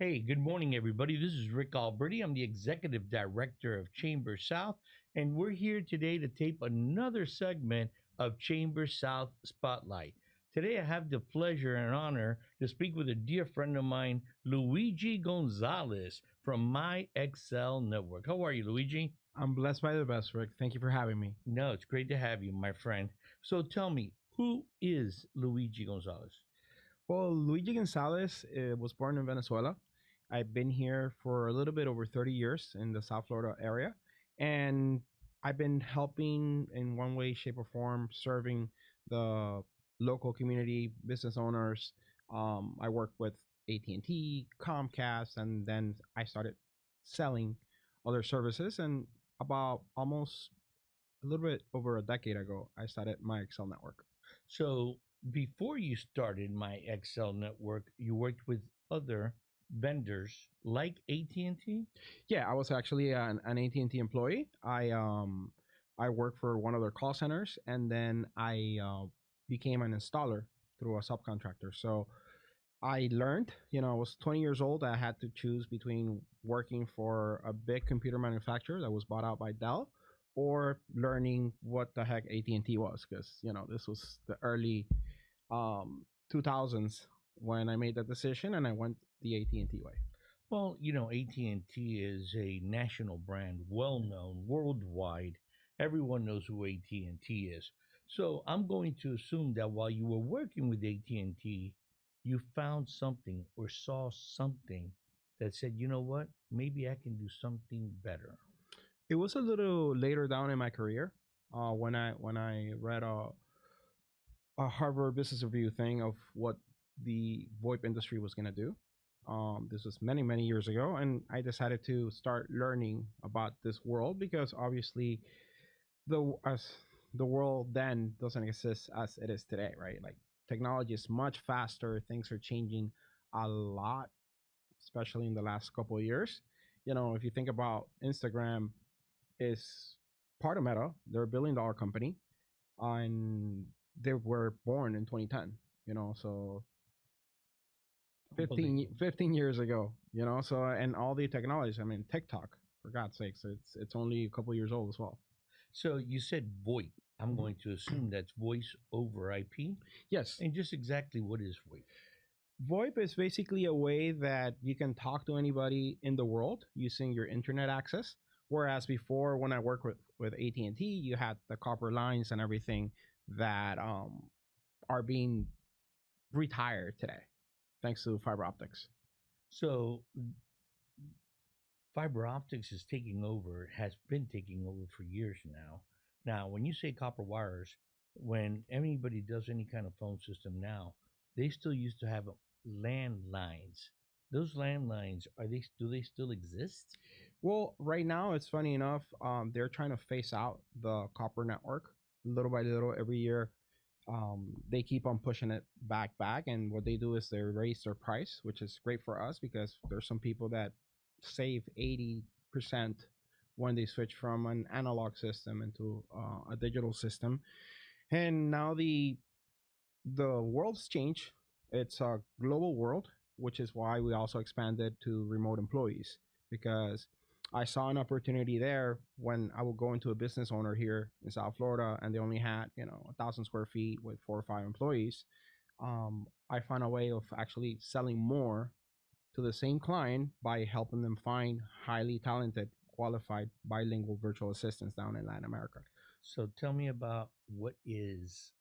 Hey, good morning, everybody. This is Rick Alberty. I'm the Executive Director of ChamberSouth, and we're here today to tape another segment of ChamberSouth Spotlight. Today, I have the pleasure and honor to speak with a dear friend of mine, Luigi Gonzalez from My Xcell Network. How are you, Luigi? I'm blessed by the best, Rick. Thank you for having me. No, it's great to have you, my friend. So tell me, who is Luigi Gonzalez? Well, Luigi Gonzalez was born in Venezuela. I've been here for a little bit over 30 years in the South Florida area. And I've been helping in one way, shape, or form, serving the local community, business owners. I work with AT&T, Comcast, and then I started selling other services. And about almost a little bit over a decade ago, I started My Xcell Network. So before you started My Xcell Network, you worked with other vendors like AT&T. Yeah, I was actually an AT&T employee. I worked for one of their call centers, and then I became an installer through a subcontractor. So I learned, I was 20 years old. I had to choose between working for a big computer manufacturer that was bought out by Dell, or learning what the heck AT&T was, because this was the early 2000s when I made that decision, and I went the AT&T way. Well, AT&T is a national brand, well known worldwide. Everyone knows who AT&T is. So I'm going to assume that while you were working with AT&T, you found something or saw something that said, you know what, maybe I can do something better. It was a little later down in my career when I read a Harvard Business Review thing of what the VoIP industry was going to do. This was many years ago, and I decided to start learning about this world because obviously as the world then doesn't exist as it is today, right? Like technology is much faster, things are changing a lot, especially in the last couple of years. If you think about Instagram, is part of Meta. They're a $1 billion company, and they were born in 2010. So 15 years ago. So and all the technologies. I mean, TikTok, for God's sakes, it's only a couple years old as well. So you said VoIP. I'm Mhm. going to assume that's voice over IP. Yes, And just exactly what is VoIP? VoIP is basically a way that you can talk to anybody in the world using your internet access. Whereas before, when I worked with AT&T, you had the copper lines and everything that are being retired today, thanks to fiber optics. So fiber optics is taking over, has been taking over for years now. Now, when you say copper wires, when anybody does any kind of phone system now, they still used to have landlines. Those landlines, do they still exist? Well, right now, it's funny enough, they're trying to phase out the copper network little by little every year. They keep on pushing it back, and what they do is they raise their price, which is great for us because there's some people that save 80% when they switch from an analog system into a digital system. And now the world's changed. It's a global world, which is why we also expanded to remote employees because I saw an opportunity there when I would go into a business owner here in South Florida and they only had, 1,000 square feet with 4 or 5 employees. I found a way of actually selling more to the same client by helping them find highly talented, qualified bilingual virtual assistants down in Latin America. So tell me about what is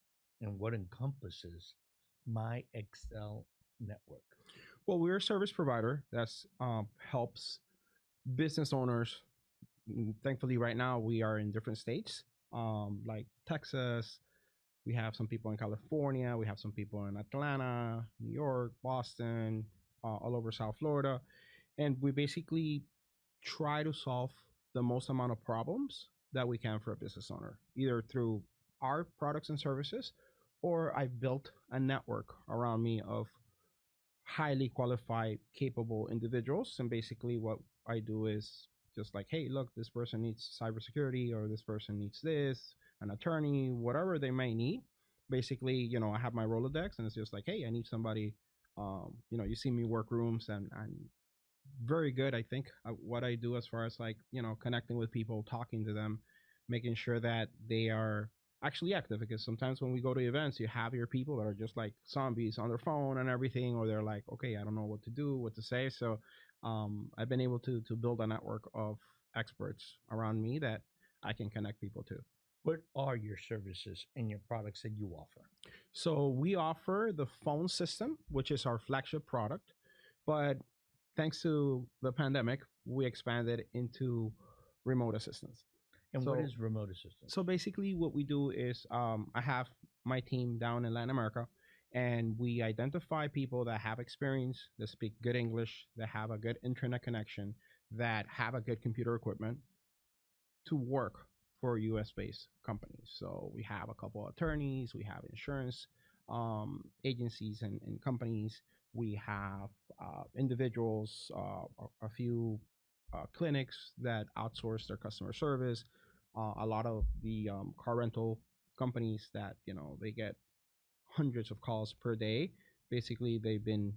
and what encompasses My Excel network. Well, we're a service provider that helps business owners. Thankfully, right now we are in different states, like Texas. We have some people in California. We have some people in Atlanta, New York, Boston, all over South Florida, and we basically try to solve the most amount of problems that we can for a business owner, either through our products and services, or I've built a network around me of highly qualified, capable individuals. And basically, what I do is just like, hey, look, this person needs cybersecurity, or this person needs this, an attorney, whatever they may need. Basically, I have my Rolodex, and it's just like, hey, I need somebody. You see me work rooms, and very good, I think, at what I do as far as like, connecting with people, talking to them, making sure that they are actually active. Because sometimes when we go to events, you have your people that are just like zombies on their phone and everything, or they're like, okay, I don't know what to do, what to say. So I've been able to build a network of experts around me that I can connect people to. What are your services and your products that you offer? So we offer the phone system, which is our flagship product, but thanks to the pandemic, we expanded into remote assistance. And what So is remote assistance? so basically, what we do is I have my team down in Latin America, and we identify people that have experience, that speak good English, that have a good internet connection, that have a good computer equipment to work for US based companies. So we have a couple of attorneys, we have insurance agencies and companies, we have individuals, a few clinics that outsource their customer service, a lot of the car rental companies that they get hundreds of calls per day. Basically, they've been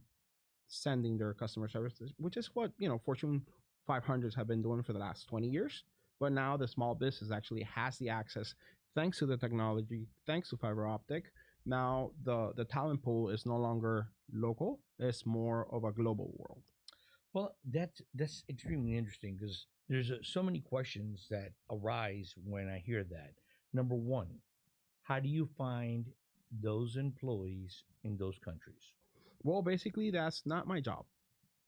sending their customer services, which is what Fortune 500s have been doing for the last 20 years. But now the small business actually has the access, thanks to the technology, thanks to fiber optic. Now the talent pool is no longer local; it's more of a global world. Well, that's extremely interesting because there's so many questions that arise when I hear that. Number one, how do you find those employees in those countries? Well, basically, that's not my job.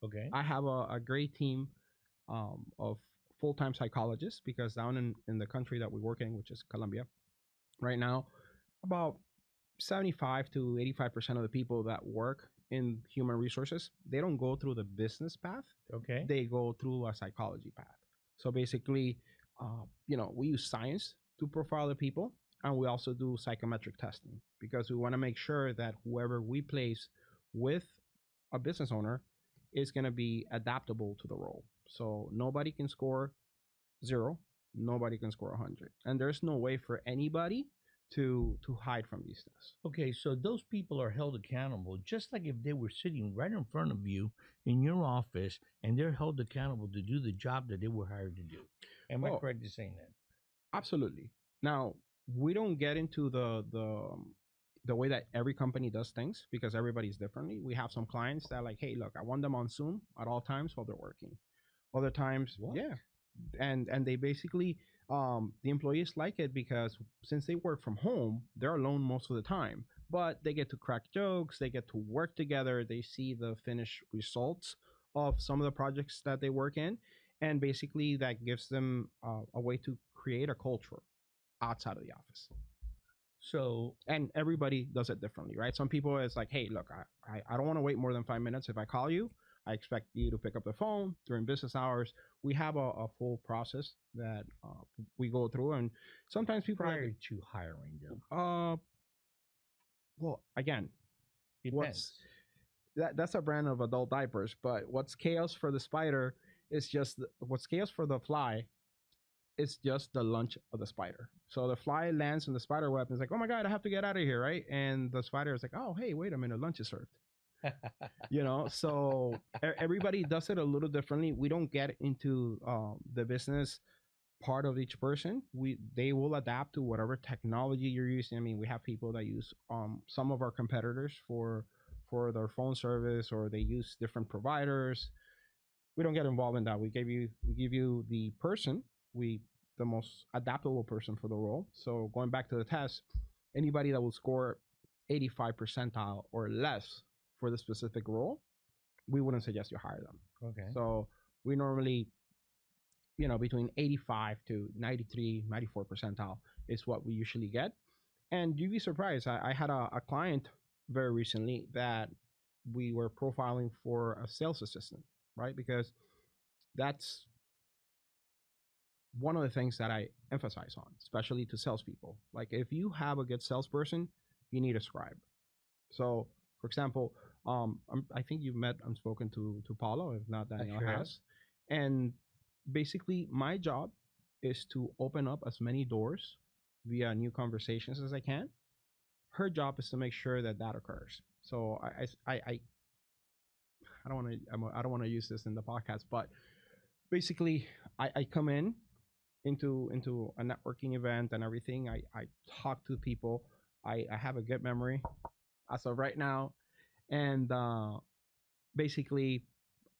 Okay. I have a great team of full-time psychologists, because down in the country that we work in, which is Colombia, right now, about 75 to 85% of the people that work in human resources, they don't go through the business path, Okay. they go through a psychology path. So basically, we use science to profile the people, and we also do psychometric testing, because we want to make sure that whoever we place with a business owner is going to be adaptable to the role. So nobody can score zero, nobody can score 100, and there's no way for anybody to hide from these tests. Okay, so those people are held accountable just like if they were sitting right in front of you in your office and they're held accountable to do the job that they were hired to do. Am I Oh, correct in saying that? absolutely. Now, we don't get into the way that every company does things, because everybody's differently. We have some clients that are like, hey, look, I want them on Zoom at all times while they're working. Other times, What? yeah, and they basically, the employees like it because since they work from home, they're alone most of the time, but they get to crack jokes, they get to work together, they see the finished results of some of the projects that they work in, and basically that gives them a way to create a culture outside of the office. So, And everybody does it differently, right? Some people, it's like, hey, look, I don't want to wait more than 5 minutes. If I call you, I expect you to pick up the phone during business hours. We have a full process that we go through, and sometimes people are prior like, to hiring them, well, again, depends. what's that's a brand of adult diapers, but what's chaos for the spider is just what's chaos for the fly is just the lunch of the spider. So the fly lands in the spider web and it's like, oh my god, I have to get out of here, right? And the spider is like, oh hey, wait a minute, lunch is served. So everybody does it a little differently. We don't get into the business part of each person. They will adapt to whatever technology you're using. I mean, we have people that use some of our competitors for their phone service, or they use different providers. We don't get involved in that. We give you the person, we the most adaptable person for the role. So going back to the test, anybody that will score 85 percentile or less for the specific role, we wouldn't suggest you hire them. Okay. So we normally, between 85 to 93, 94 percentile is what we usually get. And you'd be surprised. I had a client very recently that we were profiling for a sales assistant, right? Because that's one of the things that I emphasize on, especially to salespeople. Like, if you have a good salesperson, you need a scribe. So, for example, I think you've met and spoken to Paulo, if not I Daniel sure have. has. And basically, my job is to open up as many doors via new conversations as I can. Her job is to make sure that that occurs. So I don't want to I don't want to use this in the podcast, but basically I come in into a networking event and everything. I talk to people. I have a good memory as of right now, and basically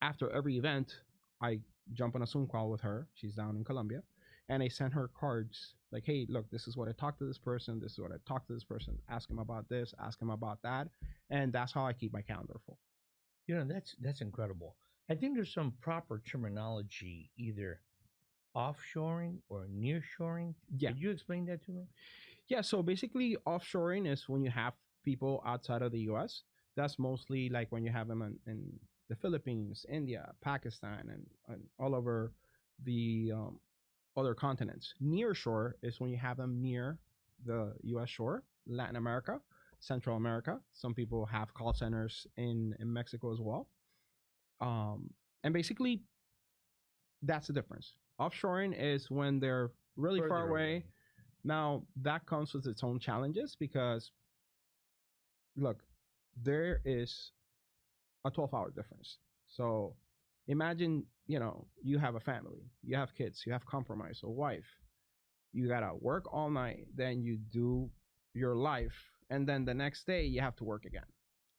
after every event, I jump on a Zoom call with her. She's down in Colombia, and I send her cards like, "Hey, look, this is what I talked to this person. This is what I talked to this person. Ask him about this. Ask him about that," and that's how I keep my calendar full. That's incredible. I think there's some proper terminology, either offshoring or nearshoring. Yeah, Could you explain that to me? yeah. So basically, offshoring is when you have people outside of the U.S. That's mostly like when you have them in the Philippines, India, Pakistan, and all over the other continents. Near shore is when you have them near the U.S. shore, Latin America, Central America. Some people have call centers in Mexico as well. Um, and basically, that's the difference. Offshoring is when they're really far Further away. away. Now, that comes with its own challenges because, look, there is a 12-hour difference. So imagine, you have a family, you have kids, you have compromise, a wife, you gotta work all night, then you do your life, and then the next day you have to work again.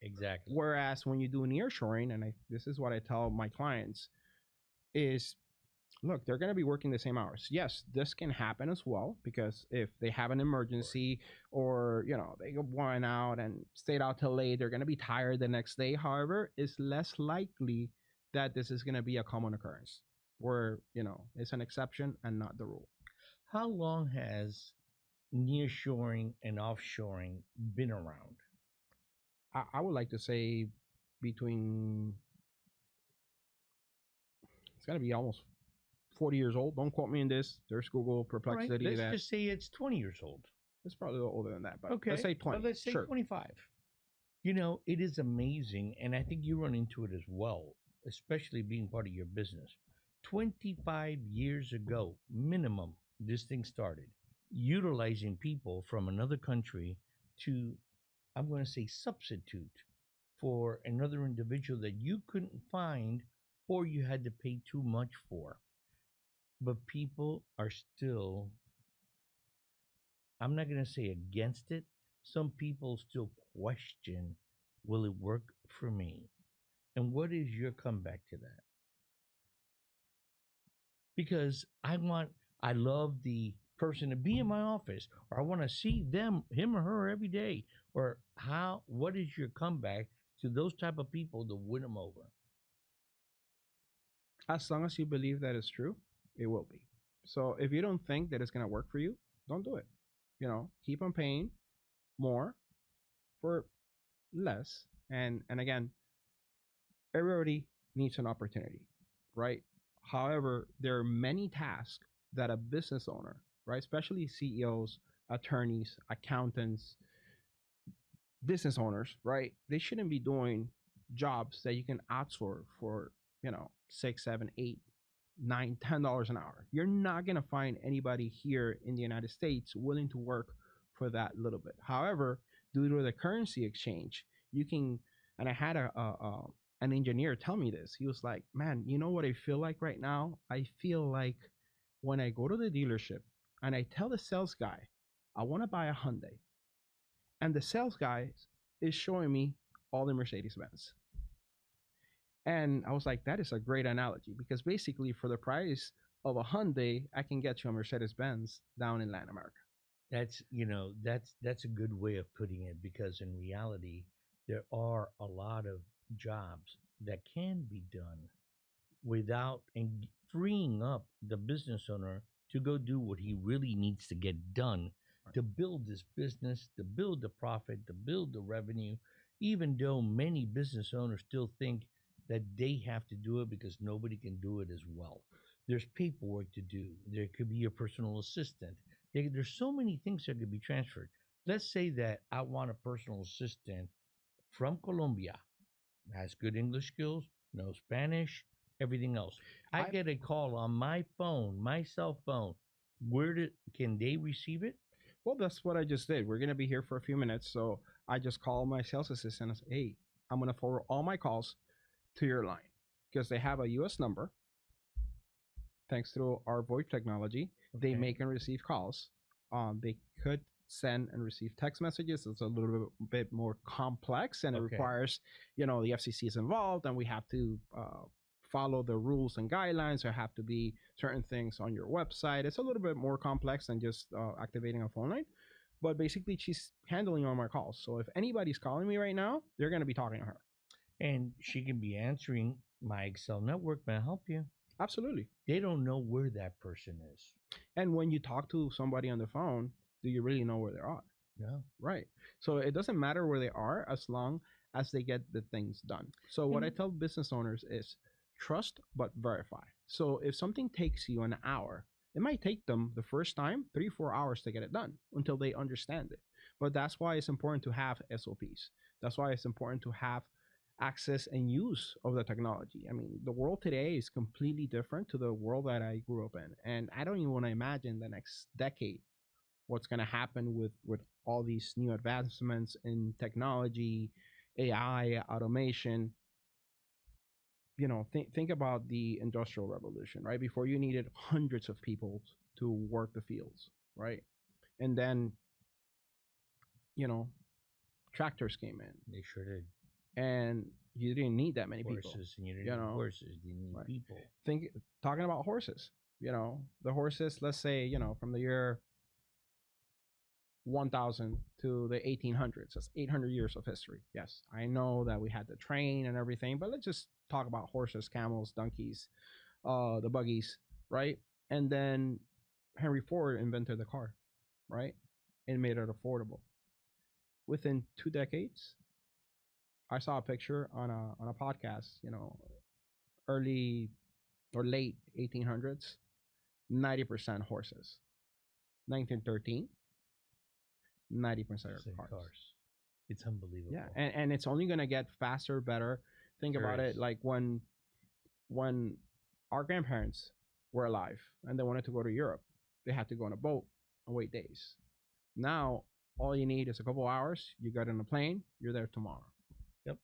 Exactly. Whereas when you do nearshoring, and this is what I tell my clients, is look, they're going to be working the same hours. Yes, this can happen as well because if they have an Of course. emergency or they go worn out and stayed out till late, they're going to be tired the next day. However, it's less likely that this is going to be a common occurrence where it's an exception and not the rule. How long has nearshoring and offshoring been around? I would like to say between it's going to be almost 40 years old. Don't quote me in this. There's Google All right, Perplexity let's that just say it's 20 years old. it's probably a little older than that, but let's Okay, say but 20. let's say Sure. 25. It is amazing, and I think you run into it as well, especially being part of your business. 25 years ago, minimum, this thing started utilizing people from another country to, I'm going to say, substitute for another individual that you couldn't find or you had to pay too much for. But people are still, I'm not going to say against it. Some people still question, will it work for me? And what is your comeback to that? Because I love the person to be in my office, or I want to see him or her every day. Or what is your comeback to those type of people to win them over? As long as you believe that it's true, it will be. So if you don't think that it's going to work for you, don't do it. Keep on paying more for less. And again, everybody needs an opportunity, right? However, there are many tasks that a business owner, right, especially CEOs, attorneys, accountants, business owners, right, they shouldn't be doing jobs that you can outsource for, 6, 7, 8, 9, $10 an hour. You're not gonna find anybody here in the United States willing to work for that little bit. However, due to the currency exchange, you can. And I had an engineer tell me this. He was like, "Man, you know what I feel like right now? I feel like when I go to the dealership and I tell the sales guy I want to buy a Hyundai, and the sales guy is showing me all the Mercedes Benz." And I was like, that is a great analogy because basically, for the price of a Hyundai, I can get you a Mercedes Benz down in Latin America. That's a good way of putting it, because in reality there are a lot of jobs that can be done without and freeing up the business owner to go do what he really needs to get done Right. to build this business, to build the profit, to build the revenue, even though many business owners still think that they have to do it because nobody can do it as well. There's paperwork to do. There could be a personal assistant. There's so many things that could be transferred. Let's say that I want a personal assistant from Colombia, has good English skills, knows Spanish, everything else. I I get a call on my phone, my cell phone. Can they receive it? Well, that's what I just did. We're gonna be here for a few minutes, so I just call my sales assistant and say, "Hey, I'm gonna forward all my calls. to your line because they have a US number. Thanks to our VoIP technology, they Okay. make and receive calls. They could send and receive text messages. It's a little bit more complex, and it Okay. requires, the FCC is involved, and we have to follow the rules and guidelines. There have to be certain things on your website. It's a little bit more complex than just activating a phone line. But basically, she's handling all my calls. So if anybody's calling me right now, they're going to be talking to her. And she can be answering My Excel network. May I help you? Absolutely. They don't know where that person is. And when you talk to somebody on the phone, do you really know where they are? No. Right. So it doesn't matter where they are as long as they get the things done. So what I And tell business owners is trust but verify. So if something takes you an hour, it might take them the first time 3 4 hours to get it done until they understand it. But that's why it's important to have SOPs. That's why it's important to have access and use of the technology. I mean, the world today is completely different to the world that I grew up in. And I don't even want to imagine the next decade what's going to happen with all these new advancements in technology, AI, automation. Think about the industrial revolution, right? Before you needed hundreds of people to work the fields, right? And then, you know, tractors came in they sure did. and you didn't need that many people, Horses, and you didn't you need know, horses. You need right? people. Think talking about horses, the horses, let's say, from the year 1000 to the 1800s. That's 800 years of history. Yes, I know that we had the train and everything, but let's just talk about horses, camels, donkeys, the buggies, right? And then Henry Ford invented the car, right? And made it affordable. Within 2 decades, I saw a picture on a podcast, early or late 1800s, 90% horses. 1913, 90% of Same cars. cars. It's unbelievable. Yeah, and it's only gonna get faster, better. Think Sure about it, is. like when our grandparents were alive and they wanted to go to Europe, they had to go on a boat and wait days. Now all you need is a couple hours. You get on a plane, you're there tomorrow. Yep.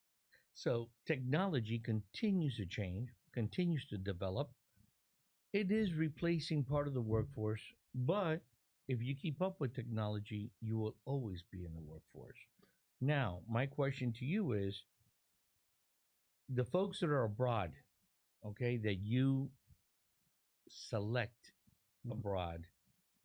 So technology continues to change, continues to develop. It is replacing part of the workforce, but if you keep up with technology, you will always be in the workforce. Now, my question to you is the folks that are abroad, okay, that you select Mhm. abroad,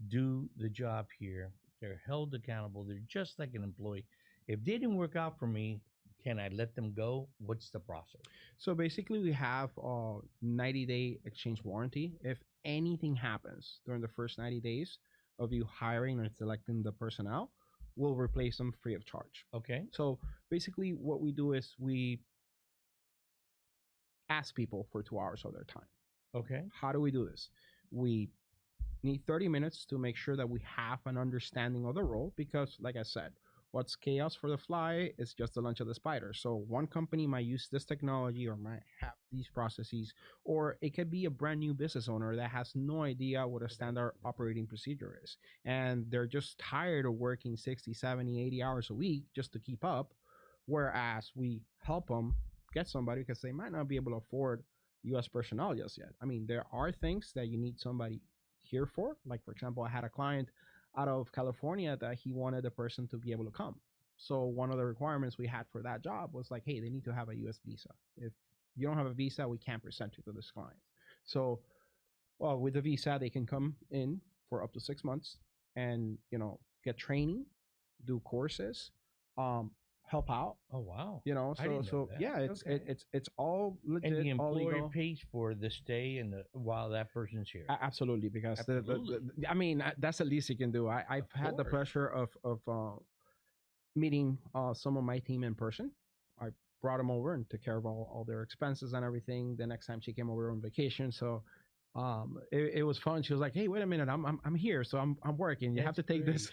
do the job here. They're held accountable. They're just like an employee. If they didn't work out for me, can I let them go? What's the process? So basically, we have a 90-day exchange warranty. If anything happens during the first 90 days of you hiring and selecting the personnel, we'll replace them free of charge. Okay. So basically, what we do is we ask people for 2 hours of their time. Okay. How do we do this? We need 30 minutes to make sure that we have an understanding of the role because, like I said, what's chaos for the fly is just the lunch of the spider. So one company might use this technology or might have these processes, or it could be a brand new business owner that has no idea what a standard operating procedure is. And they're just tired of working 60, 70, 80 hours a week just to keep up. Whereas we help them get somebody because they might not be able to afford US personnel just yet. I mean, there are things that you need somebody here for. Like, for example, I had a client out of California that he wanted the person to be able to come. So one of the requirements we had for that job was like, hey, they need to have a US visa. If you don't have a visa, we can't present you to this client. So, well, with the visa, they can come in for up to 6 months and, get training, do courses, help out. Oh wow. I So didn't know that. yeah, Okay. it's all And legit, the all employer legal. pays for the stay and while that person's here. Absolutely, because Absolutely. I mean, that's the least you can do. I've Of had the course. pleasure of meeting some of my team in person. I brought them over and took care of all their expenses and everything. The next time she came over on vacation, so it was fun. She was like, "Hey, wait a minute, I'm here, so I'm working. You have That's to take great. this."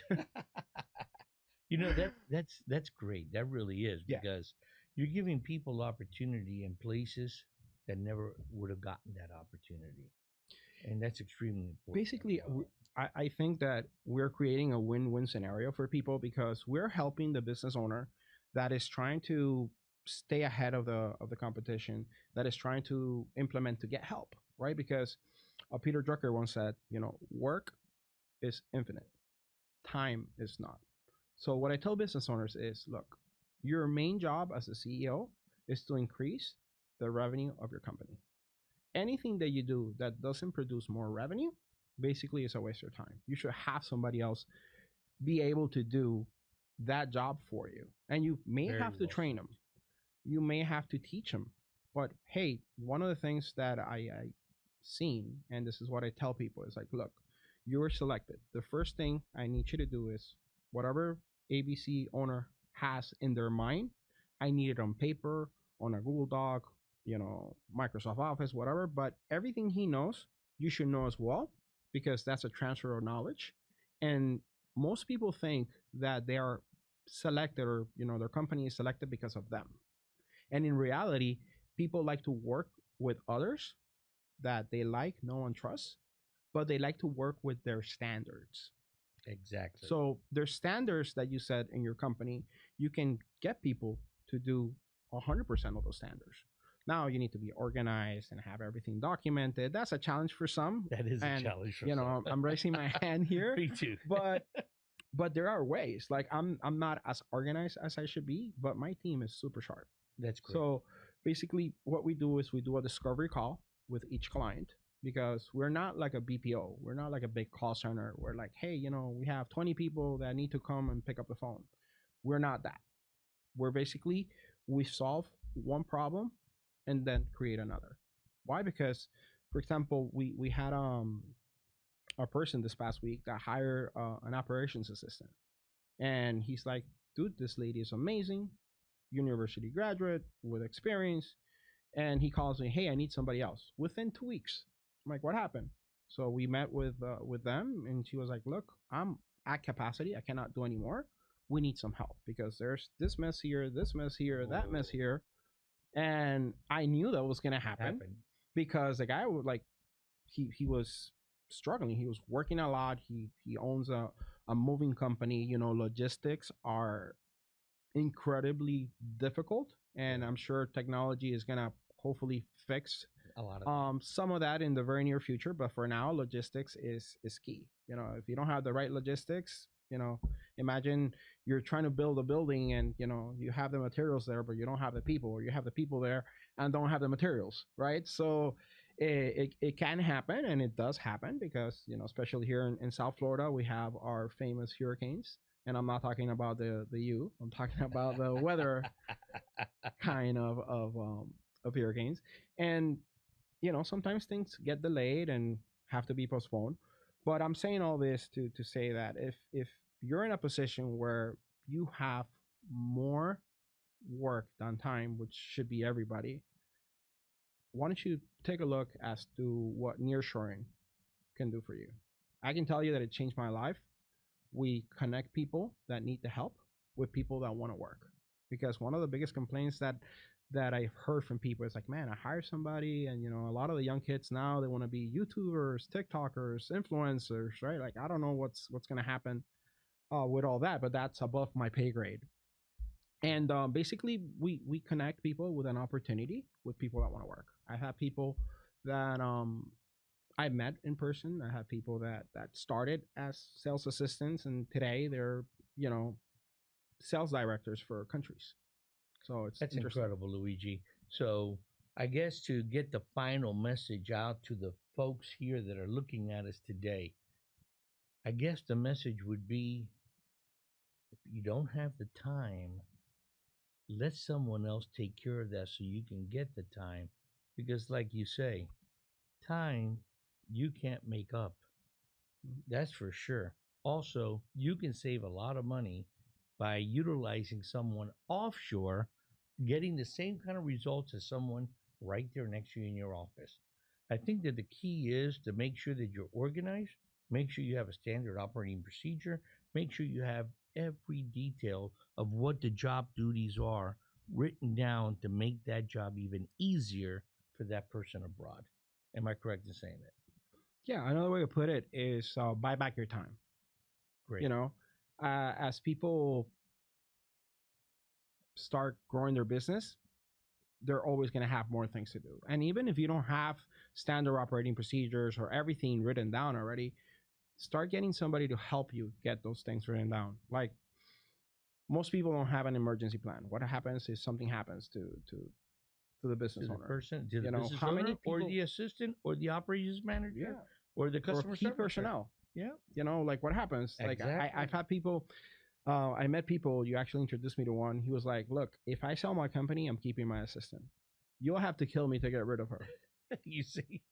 That's great. That really is Yeah. because you're giving people opportunity in places that never would have gotten that opportunity, and that's extremely important as Basically, well. I think that we're creating a win-win scenario for people because we're helping the business owner that is trying to stay ahead of the competition that is trying to implement to get help, right? Because Peter Drucker once said, work is infinite, time is not. So what I tell business owners is, look, your main job as a CEO is to increase the revenue of your company. Anything that you do that doesn't produce more revenue basically is a waste of time. You should have somebody else be able to do that job for you. And you may Very have to well train said. them, you may have to teach them. But hey, one of the things that I seen, and this is what I tell people, is like, look, you were selected. The first thing I need you to do is whatever ABC owner has in their mind, I need it on paper, on a Google Doc, Microsoft Office, whatever. But everything he knows, you should know as well, because that's a transfer of knowledge. And most people think that they are selected, or their company is selected because of them. And in reality, people like to work with others that they like, no one trusts, but they like to work with their standards. Exactly. So there's standards that you set in your company. You can get people to do 100% of those standards. Now you need to be organized and have everything documented. That's a challenge for some. That is a And challenge for some. I'm raising my hand here, Me too. but there are ways. Like I'm not as organized as I should be, but my team is super sharp. That's great. So basically, what we do is we do a discovery call with each client, because we're not like a BPO. We're not like a big call center. We're like, hey, we have 20 people that need to come and pick up the phone. We're not that. We're basically, we solve one problem and then create another. Why? Because, for example, we had a person this past week that hired an operations assistant, and he's like, dude, this lady is amazing, university graduate with experience. And he calls me, hey, I need somebody else within 2 weeks. I'm like, what happened? So we met with them, and she was like, look, I'm at capacity, I cannot do anymore, we need some help because there's this mess here, this mess here, that mess Oh, here. And I knew that was going to happen, happened. because the guy would like, he was struggling, he was working a lot, he owns a moving company. Logistics are incredibly difficult, and Very. I'm sure technology is gonna hopefully fix A lot of that. some of that in the very near future. But for now, logistics is key. If you don't have the right logistics, imagine you're trying to build a building, and you have the materials there, but you don't have the people, or you have the people there and don't have the materials, right? So it can happen, and it does happen, because especially here in South Florida, we have our famous hurricanes. And I'm not talking about the U. I'm talking about the weather kind of hurricanes. And sometimes things get delayed and have to be postponed. But I'm saying all this to say that if you're in a position where you have more work than time, which should be everybody, why don't you take a look as to what nearshoring can do for you? I can tell you that it changed my life. We connect people that need the help with people that want to work. Because one of the biggest complaints that I've heard from people is like, man, I hire somebody, and a lot of the young kids now, they want to be YouTubers, TikTokers, influencers, right? Like, I don't know what's going to happen with all that, but that's above my pay grade. And basically, we connect people with an opportunity with people that want to work. I have people that I met in person. I have people that started as sales assistants, and today they're you know sales directors for countries. So it's That's interesting. incredible, Luigi. So, I guess to get the final message out to the folks here that are looking at us today, I guess the message would be if you don't have the time, let someone else take care of that so you can get the time. Because, like you say, time you can't make up. That's for sure. Also, you can save a lot of money by utilizing someone offshore, getting the same kind of results as someone right there next to you in your office. I think that the key is to make sure that you're organized, make sure you have a standard operating procedure, make sure you have every detail of what the job duties are written down to make that job even easier for that person abroad. Am I correct in saying that? Yeah, another way to put it is buy back your time. You Great. know, as people start growing their business, they're always going to have more things to do. And even if you don't have standard operating procedures or everything written down already, start getting somebody to help you get those things written down. Like, most people don't have an emergency plan. What happens is something happens to the To business the owner. person, to the You know, business how owner, many or people? the assistant, or the operations manager, Yeah, or the or customer key service rep. personnel. Yeah, You know, like what happens? Like exactly. I've had people. I met people. You actually introduced me to one. He was like, "Look, if I sell my company, I'm keeping my assistant. You'll have to kill me to get rid of her." You see,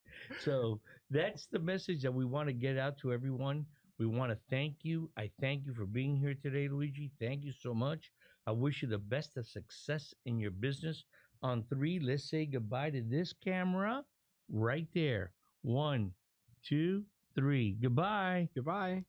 so that's the message that we want to get out to everyone. We want to thank you. I thank you for being here today, Luigi. Thank you so much. I wish you the best of success in your business. On three, let's say goodbye to this camera right there. One, two, three. Goodbye. Goodbye.